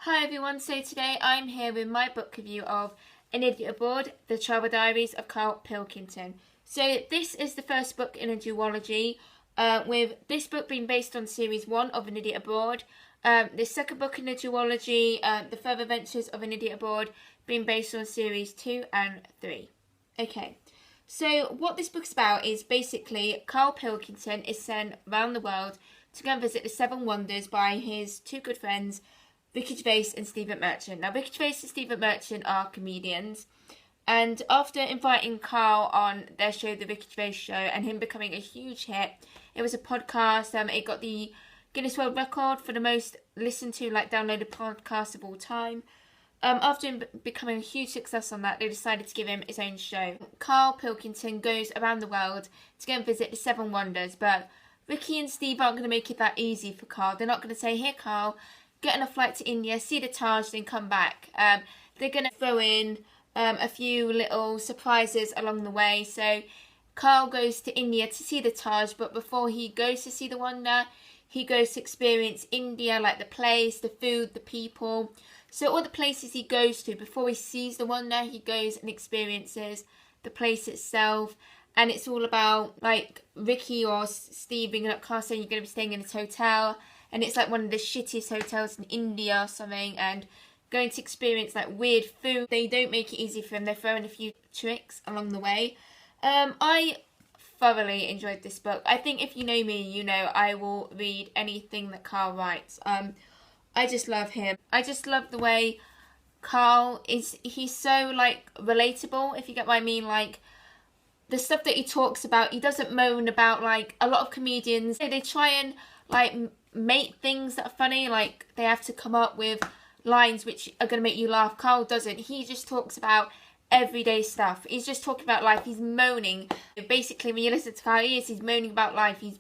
Hi everyone, so today I'm here with my book review of An Idiot Aboard, The Travel Diaries of Karl Pilkington. So this is the first book in a duology, with this book being based on series 1 of An Idiot Aboard. The second book in the duology, The Further Adventures of An Idiot Aboard, being based on series 2 and 3. Okay, so what this book's about is basically Karl Pilkington is sent around the world to go and visit the Seven Wonders by his two good friends, Ricky Gervais and Steve McMurchan. Now, Ricky Gervais and Steve McMurchan are comedians, and after inviting Karl on their show, The Ricky Gervais Show, and him becoming a huge hit, it was a podcast. It got the Guinness World Record for the most listened to, downloaded podcast of all time. After him becoming a huge success on that, they decided to give him his own show. Karl Pilkington goes around the world to go and visit the Seven Wonders, but Ricky and Steve aren't going to make it that easy for Karl. They're not going to say, "Here, Karl, get on a flight to India, see the Taj, then come back." They're going to throw in a few little surprises along the way. So Karl goes to India to see the Taj, but before he goes to see the wonder, he goes to experience India, like the place, the food, the people. So all the places he goes to, before he sees the wonder, he goes and experiences the place itself. And it's all about, Ricky or Steve bringing up Karl saying you're going to be staying in this hotel, and it's one of the shittiest hotels in India or something, and going to experience weird food. They don't make it easy for him. They throw in a few tricks along the way. I thoroughly enjoyed this book. I think if you know me, you know I will read anything that Karl writes. I just love him. I just love the way Karl is. He's so relatable, if you get what I mean. The stuff that he talks about, he doesn't moan about. A lot of comedians, they try and make things that are funny, they have to come up with lines which are going to make you laugh. Karl doesn't. He just talks about everyday stuff. He's just talking about life. He's moaning. Basically, when you listen to Karl, he's moaning about life. He's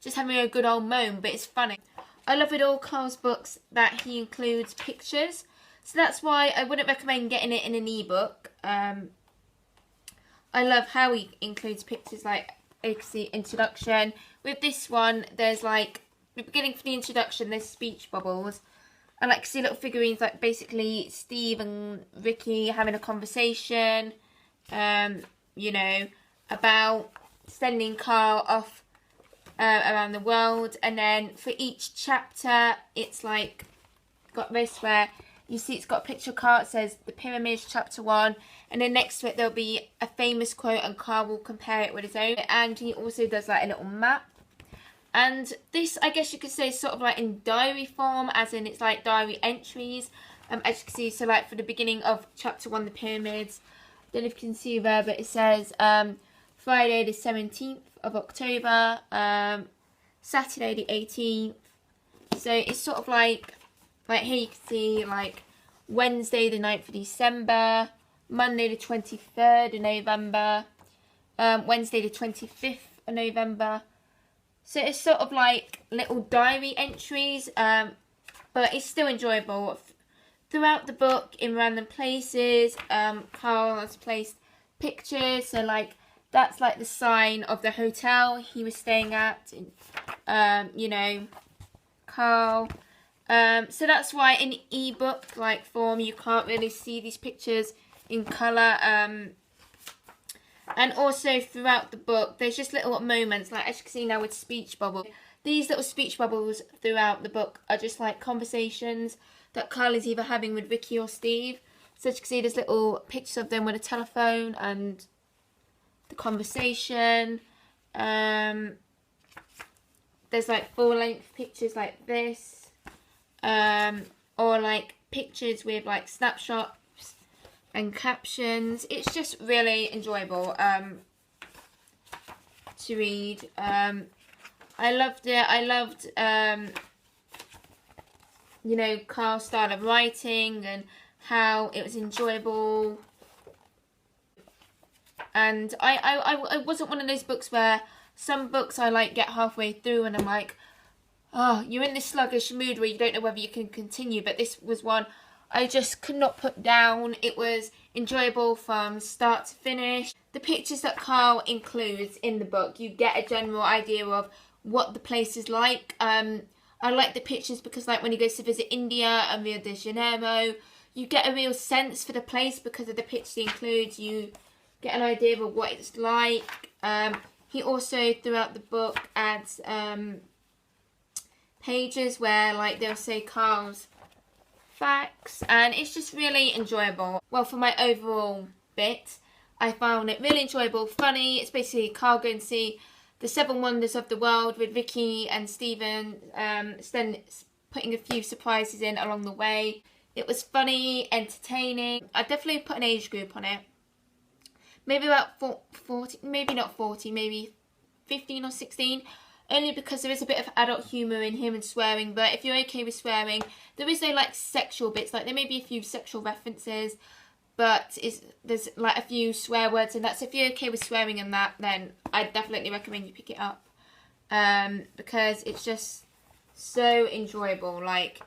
just having a good old moan, but it's funny. I love it all Karl's books that he includes pictures, so that's why I wouldn't recommend getting it in an ebook. I love how he includes pictures, the introduction. With this one, there's the beginning for the introduction, there's speech bubbles. And see little figurines, basically Steve and Ricky having a conversation, about sending Karl off around the world. And then for each chapter, it's got this where you see it's got a picture of Karl. It says the pyramids, chapter 1. And then next to it, there'll be a famous quote, and Karl will compare it with his own. And he also does a little map. And this, I guess you could say, is sort of in diary form, as in it's diary entries. As you can see, so for the beginning of chapter 1, the pyramids, I don't know if you can see there, but it says Friday the 17th of October, Saturday the 18th. So it's sort of here you can see Wednesday the 9th of December, Monday the 23rd of November, Wednesday the 25th of November. So it's sort of little diary entries, but it's still enjoyable. Throughout the book, in random places, Karl has placed pictures. So that's the sign of the hotel he was staying at, Karl. So that's why in ebook form you can't really see these pictures in colour. And also throughout the book, there's just little moments, as you can see now with speech bubbles. These little speech bubbles throughout the book are just conversations that Karl is either having with Ricky or Steve. So as you can see, there's little pictures of them with a telephone and the conversation. There's full-length pictures like this, or pictures with snapshots and captions. It's just really enjoyable to read. I loved it. I loved Karl's style of writing and how it was enjoyable. And I wasn't one of those books where some books I get halfway through and I'm oh, you're in this sluggish mood where you don't know whether you can continue. But this was one I just could not put down. It was enjoyable from start to finish. The pictures that Karl includes in the book, you get a general idea of what the place is like. I I like the pictures because like when he goes to visit India and Rio de Janeiro, you get a real sense for the place because of the pictures he includes. You get an idea of what it's like. He also, throughout the book, adds pages where like they'll say Karl's facts, and it's just really enjoyable. Well, for my overall bit, I found it really enjoyable, funny. It's basically Karl going to see the 7 wonders of the world with Vicky and Stephen, then putting a few surprises in along the way. It was funny, entertaining. I definitely put an age group on it. Maybe about 40, maybe not 40, maybe 15 or 16. Only because there is a bit of adult humour in him and swearing. But if you're okay with swearing, there is no like sexual bits. Like there may be a few sexual references, but there's like a few swear words in that. So if you're okay with swearing in that, then I definitely recommend you pick it up. Because it's just so enjoyable. Like,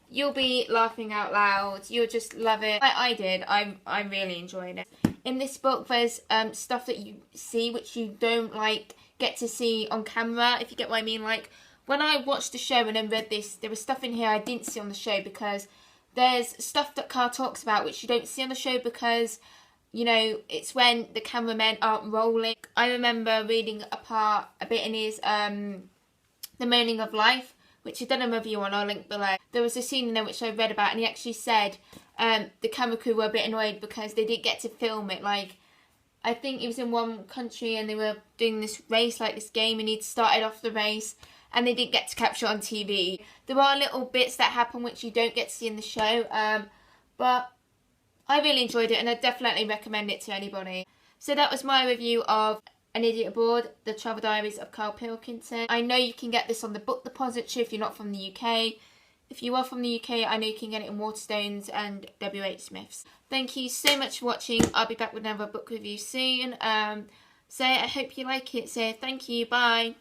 you'll be laughing out loud. You'll just love it. I did. I really enjoyed it. In this book, there's stuff that you see which you don't like get to see on camera, if you get what I mean. Like, when I watched the show and then read this, there was stuff in here I didn't see on the show because there's stuff that Karl talks about which you don't see on the show because, you know, it's when the cameramen aren't rolling. I remember reading a bit in his The Meaning of Life, which I've done a review on, I'll link below. There was a scene in there which I read about, and he actually said the camera crew were a bit annoyed because they didn't get to film it. Like, I think he was in one country and they were doing this race, like this game, and he'd started off the race and they didn't get to capture it on TV. There are little bits that happen which you don't get to see in the show, but I really enjoyed it and I definitely recommend it to anybody. So that was my review of An Idiot Aboard, The Travel Diaries of Karl Pilkington. I know you can get this on the Book Depository if you're not from the UK. If you are from the UK, I know you can get it in Waterstones and WH Smith's. Thank you so much for watching. I'll be back with another book review soon. So I hope you like it. So thank you. Bye.